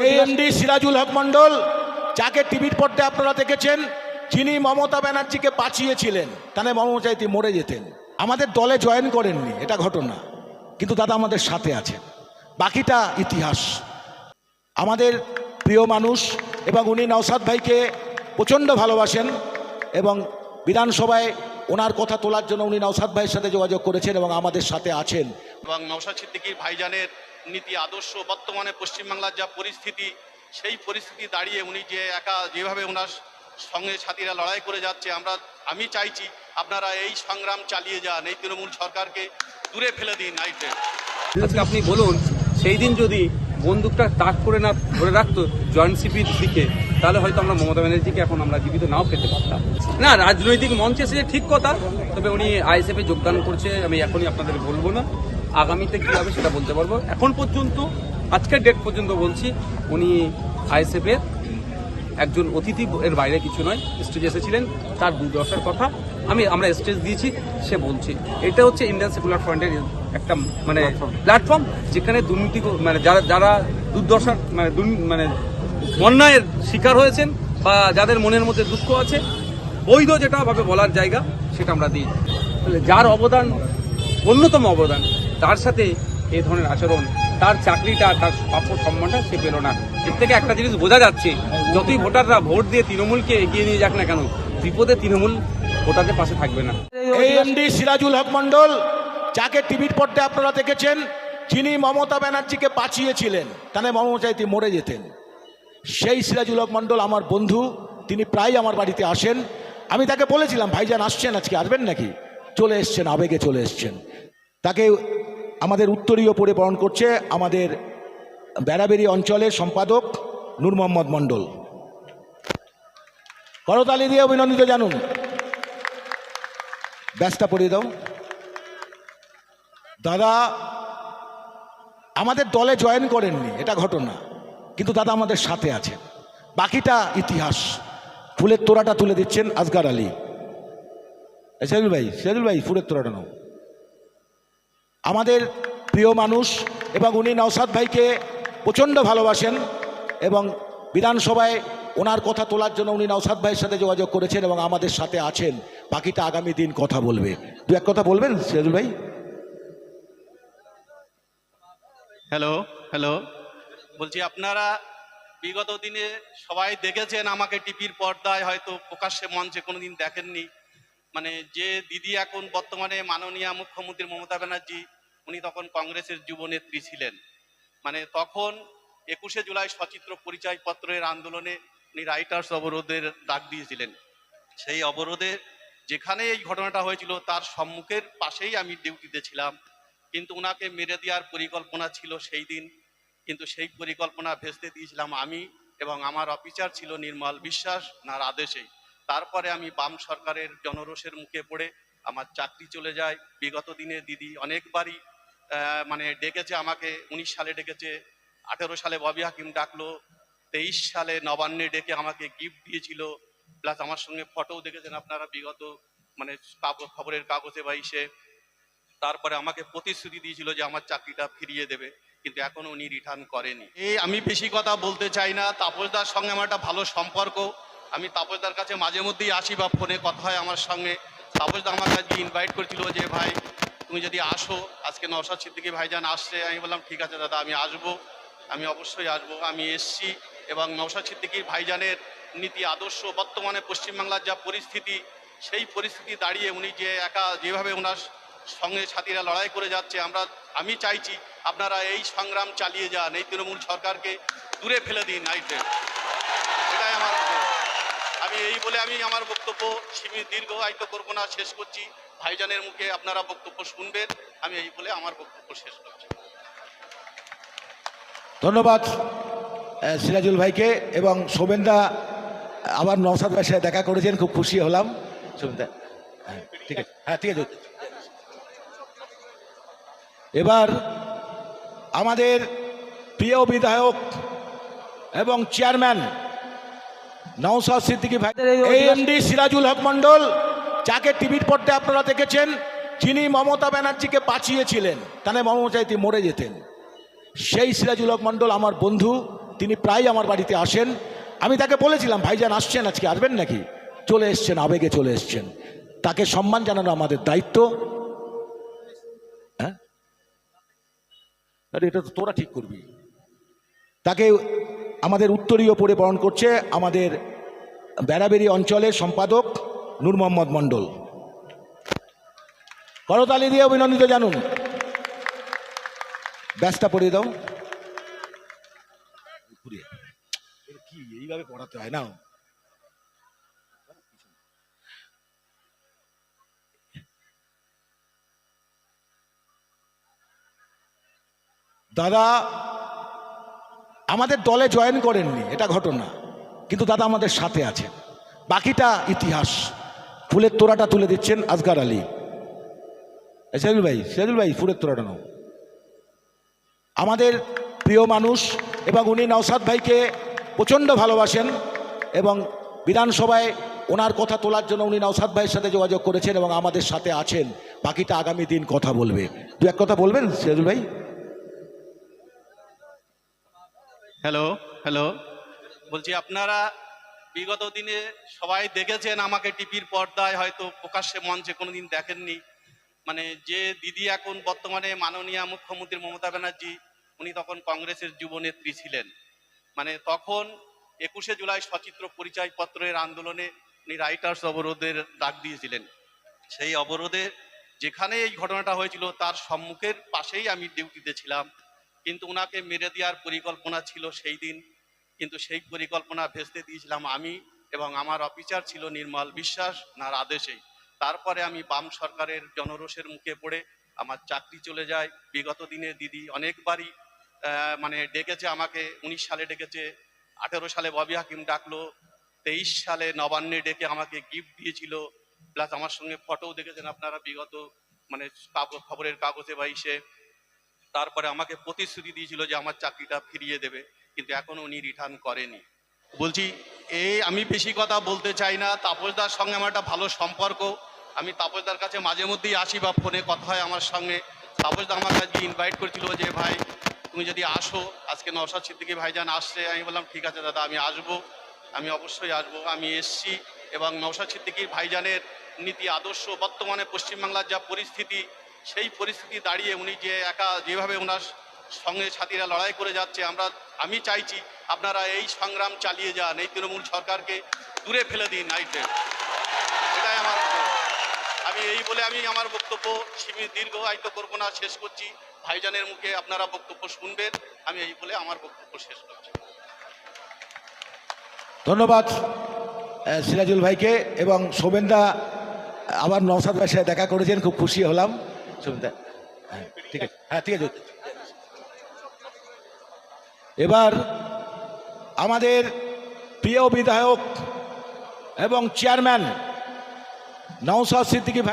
AMD Sirajul হক মন্ডল, যাকে টিভির পর্দায় আপনারা দেখেছেন, যিনি মমতা ব্যানার্জিকে বাঁচিয়েছিলেন, তাহলে মমতা চাইতে মরে যেতেন। আমাদের দলে জয়েন করেননি, এটা ঘটনা, কিন্তু দাদা আমাদের সাথে আছেন। বাকিটা ইতিহাস। আমাদের প্রিয় মানুষ এবং উনি নওশাদ ভাইকে প্রচণ্ড ভালোবাসেন এবং বিধানসভায় ওনার কথা তোলার জন্য উনি নওশাদ ভাইয়ের সাথে যোগাযোগ করেছেন এবং আমাদের সাথে আছেন। এবং নওশাদ সিদ্দিকীর ভাইজানের নীতি আদর্শ, বর্তমানে পশ্চিমবাংলার যা পরিস্থিতি, সেই পরিস্থিতি দাঁড়িয়ে উনি যে একা যেভাবে ওনার সঙ্গে সাথীরা লড়াই করে যাচ্ছে, আমি চাইছি আপনারা এই সংগ্রাম চালিয়ে যান, এই তৃণমূল সরকারকে দূরে ফেলে দিন। আজকে আপনি বলুন, সেই দিন যদি বন্দুকটা তাক করে না ধরে রাখতো জয়েন্ট সিপির দিকে, তাহলে হয়তো আমরা মমতা ব্যানার্জিকে এখন আমরা জীবিত নাও পেতে পারতাম না। রাজনৈতিক মঞ্চে এসে ঠিক কথা, তবে উনি আইএসএফে যোগদান করছে, আমি এখনই আপনাদের বলবো না। আগামীতে কী হবে সেটা বলতে পারবো। এখন পর্যন্ত, আজকের ডেট পর্যন্ত বলছি, উনি আইএসএফের একজন অতিথি, এর বাইরে কিছু নয়। স্টেজে এসেছিলেন, তার দুর্দশার কথা আমরা স্টেজ দিয়েছি, সে বলছে। এটা হচ্ছে ইন্ডিয়ান সেকুলার ফ্রন্টের একটা প্ল্যাটফর্ম, যেখানে দুর্নীতি যারা দুর্দশার অন্যায়ের শিকার হয়েছেন বা যাদের মনের মধ্যে দুঃখ আছে, বৈধ যেটা ভাবে বলার জায়গা, সেটা আমরা দিই। যার অবদান, অন্যতম অবদান, তার সাথে এই ধরনের আচরণ, তার চাকরিটা, তার প্রাপ্য সম্মানটা সে পেল না। এর থেকে একটা জিনিস বোঝা যাচ্ছে, যতই ভোটাররা ভোট দিয়ে তৃণমূলকে এগিয়ে নিয়ে যাক না কেন, বিপদে তৃণমূল ভোটারদের পাশে থাকবে না। এএমডি সিরাজুল হক মন্ডল, যাকে টিভির পর্দায় আপনারা দেখেছেন, যিনি মমতা ব্যানার্জিকে বাঁচিয়েছিলেন, তাহলে মমতা চাইতে মরে যেতেন। সেই সিরাজুল হক মন্ডল আমার বন্ধু, তিনি প্রায় আমার বাড়িতে আসেন। আমি তাকে বলেছিলাম, ভাইজান আসছেন, আজকে আসবেন নাকি? চলে এসছেন, আবেগে চলে এসছেন। তাকে আমাদের উত্তরীয় পরে বরণ করছে আমাদের বেড়াবেড়ি অঞ্চলের সম্পাদক নূর মোহাম্মদ মন্ডল। করতালি দিয়ে অভিনন্দিত জানুন। ব্যাসটা পরিয়ে দাও। দাদা আমাদের দলে জয়েন করেননি, এটা ঘটনা, কিন্তু দাদা আমাদের সাথে আছেন। বাকিটা ইতিহাস। ফুলের তোড়াটা তুলে দিচ্ছেন আসগার আলী। সেজুল ভাই ফুলের তোড়াটা নাও। আমাদের প্রিয় মানুষ এবং উনি নওশাদ ভাইকে প্রচণ্ড ভালোবাসেন এবং বিধানসভায় ওনার কথা তোলার জন্য উনি নওশাদ ভাইয়ের সাথে যোগাযোগ করেছেন এবং আমাদের সাথে আছেন। বাকিটা আগামী দিন কথা বলবে। দু এক কথা বলবেন সেজুল ভাই? হ্যালো, বলছি আপনারা বিগত দিনে সবাই দেখেছেন আমাকে টিভির পর্দায়, হয়তো প্রকাশ্যে মঞ্চে কোনোদিন দেখেননি। যে দিদি এখন বর্তমানে মাননীয় মুখ্যমন্ত্রী মমতা ব্যানার্জি, উনি তখন কংগ্রেসের যুবনেত্রী ছিলেন। তখন 21শে জুলাই সচিত্র পরিচয়পত্রের আন্দোলনে উনি রাইটার্স অবরোধের ডাক দিয়েছিলেন। সেই অবরোধে যেখানে এই ঘটনাটা হয়েছিল, তার সম্মুখের পাশেই আমি ডিউটিতে ছিলাম। কিন্তু ওনাকে মেরে দেওয়ার পরিকল্পনা ছিল সেই দিন, কিন্তু সেই পরিকল্পনা ভেস্তে দিয়েছিলাম আমি এবং আমার অফিসার ছিল নির্মল বিশ্বাস, ওনার আদেশেই। তারপরে আমি বাম সরকারের জনরোষের মুখে পড়ে আমার চাকরি চলে যায়। বিগত দিনে দিদি অনেকবারই ডেকেছে আমাকে। 19 সালে ডেকেছে, 18 সালে ববি হাকিম ডাকলো, 23 সালে নবান্নে ডেকে আমাকে গিফট দিয়েছিল, প্লাস আমার সঙ্গে ফটোও দেখেছেন আপনারা বিগত খবরের কাগজে বা ইসে। তারপরে আমাকে প্রতিশ্রুতি দিয়েছিল যে আমার চাকরিটা ফিরিয়ে দেবে, কিন্তু এখনো উনি রিটার্ন করেনি। আমি বেশি কথা বলতে চাই না। তাপসদার সঙ্গে আমার একটা ভালো সম্পর্ক। আমি তাপসদার কাছে মাঝে মধ্যেই আসি বা ফোনে কথা হয় আমার সঙ্গে। তাপসদা আমার কাছে ইনভাইট করেছিল যে ভাই তুমি যদি আসো, আজকে নওশাদ সিদ্দিকী ভাইজান আসছে। আমি বললাম ঠিক আছে দাদা, আমি আসবো, আমি অবশ্যই আসবো। আমি এসছি এবং নওশাদ সিদ্দিকীর ভাইজানের নীতি আদর্শ, বর্তমানে পশ্চিমবাংলার যা পরিস্থিতি, সেই পরিস্থিতি দাঁড়িয়ে উনি যে একা যেভাবে ওনার সঙ্গে সাথীরা লড়াই করে যাচ্ছে, আমি চাইছি আপনারা এই সংগ্রাম চালিয়ে যান, এই তৃণমূল সরকারকে দূরে ফেলে দিন। এটাই আমার, আমি এই বলে আমি আমার বক্তব্য দীর্ঘায়িত করবো না, শেষ করছি। ভাইজানের মুখে আপনারা বক্তব্য শুনবেন, আমি এই বলে আমার বক্তব্য শেষ করছি। ধন্যবাদ সিরাজুল ভাইকে। এবং শোভেনদা আবার নওশাদ ভাইয়ের সাথে দেখা করেছেন, খুব খুশি হলাম। শোভেনদা ঠিক আছে, হ্যাঁ ঠিক আছে। এবার আমাদের প্রিয় বিধায়ক এবং চেয়ারম্যান নওশাদ সিদ্দিকী ভাই, এএমডি সিরাজুল হক মন্ডল, যাকে টিভির পর্দায় আপনারা দেখেছেন, যিনি মমতা ব্যানার্জিকে বাঁচিয়েছিলেন, তাহলে মমতা চাইতে মরে যেতেন। সেই সিরাজুল হক মন্ডল আমার বন্ধু, তিনি প্রায় আমার বাড়িতে আসেন। আমি তাকে বলেছিলাম, ভাইজান আসছেন, আজকে আসবেন নাকি? চলে এসছেন, আবেগে চলে এসছেন। তাকে সম্মান জানানো আমাদের দায়িত্ব। হ্যাঁ, আরে এটা তো তোরা ঠিক করবি। তাকে আমাদের উত্তরীয় পরে বরণ করছে আমাদের বেড়াবেড়ি অঞ্চলের সম্পাদক নূর মোহাম্মদ মণ্ডল। করতালি দিয়ে অভিনন্দিত জানুন। ব্যাসটা পড়িয়ে দাও। কি এইভাবে পড়াতে হয় না? দাদা আমাদের দলে জয়েন করেননি, এটা ঘটনা, কিন্তু দাদা আমাদের সাথে আছেন। বাকিটা ইতিহাস। ফুলের তোড়াটা তুলে দিচ্ছেন আসগার আলী। সিরাজুল ভাই ফুলের তোড়াটা নাও। আমাদের প্রিয় মানুষ, এবং উনি নওশাদ ভাইকে প্রচণ্ড ভালোবাসেন, এবং বিধানসভায় ওনার কথা তোলার জন্য উনি নওশাদ ভাইয়ের সাথে যোগাযোগ করেছেন এবং আমাদের সাথে আছেন। বাকিটা আগামী দিন কথা বলবে। দু এক কথা বলবেন সিরাজুল ভাই? হ্যালো হ্যালো, বলছি আপনারা বিগত দিনে সবাই দেখেছেন আমাকে টিভির পর্দায়, হয়তো প্রকাশ্যে মঞ্চে কোনোদিন দেখেননি। মানে যে দিদি এখন বর্তমানে মাননীয় মুখ্যমন্ত্রী মমতা ব্যানার্জি, উনি তখন কংগ্রেসের যুবনেত্রী ছিলেন। মানে তখন 21শে জুলাই সচিত্র পরিচয়পত্রের আন্দোলনে উনি রাইটার্স অবরোধের ডাক দিয়েছিলেন। সেই অবরোধে যেখানে এই ঘটনাটা হয়েছিল তার সম্মুখের পাশেই আমি ডিউটিতে ছিলাম, কিন্তু ওনাকে মেরে দেওয়ার পরিকল্পনা ছিল সেই দিন। কিন্তু সেই পরিকল্পনা ভেস্তে দিয়েছিলাম আমি, এবং আমার অফিসার ছিল নির্মল বিশ্বাস, ওনার আদেশেই। তারপরে আমি বাম সরকারের জনরোষের মুখে পড়ে আমার চাকরি চলে যায়। বিগত দিনে দিদি অনেকবারই মানে ডেকেছে আমাকে। 19 সালে ডেকেছে, 18 সালে ববি হাকিম ডাকলো, 23 সালে নবান্নে ডেকে আমাকে গিফট দিয়েছিল, প্লাস আমার সঙ্গে ফটোও দেখেছেন আপনারা বিগত মানে খবরের কাগজে বা ইসে। তারপরে আমাকে প্রতিশ্রুতি দিয়েছিল যে আমার চাকরিটা ফিরিয়ে দেবে, কিন্তু এখনো উনি রিটার্ন করেনি। বলছি আমি বেশি কথা বলতে চাই না। তাপসদার সঙ্গে আমার একটা ভালো সম্পর্ক। আমি তাপসদার কাছে মাঝে মধ্যেই আসি বা ফোনে কথা হয় আমার সঙ্গে। তাপসদা আমার কাছে ইনভাইট করেছিল যে ভাই তুমি যদি আসো, আজকে নওশাদ সিদ্দিকী ভাইজান আসছে। আমি বললাম ঠিক আছে দাদা, আমি আসবো, আমি অবশ্যই আসবো। আমি এসছি, এবং নওশাদ সিদ্দিকী ভাইজানের নীতি আদর্শ, বর্তমানে পশ্চিমবাংলার যা পরিস্থিতি, সেই পরিস্থিতি দাঁড়িয়ে উনি যে একা যেভাবে ওনার সঙ্গে সাথীরা লড়াই করে যাচ্ছে, আমি চাইছি আপনারা এই সংগ্রাম চালিয়ে যান, এই তৃণমূল সরকারকে দূরে ফেলে দিন। এটাই আমার আমি এই বলে আমি আমার বক্তব্য দীর্ঘায়িত করবো না, শেষ করছি। ভাইজানের মুখে আপনারা বক্তব্য শুনবেন, আমি এই বলে আমার বক্তব্য শেষ করছি। ধন্যবাদ সিরাজুল ভাইকে। এবং শোভেনদা আবার নওশাদ ভাইয়ের সাথে দেখা করেছেন, খুব খুশি হলাম। শোভেনদা ঠিক আছে, হ্যাঁ ঠিক আছে। এবার আমাদের প্রিয় বিধায়ক এবং চেয়ারম্যান নওশাদ সিদ্দিকী ভাই।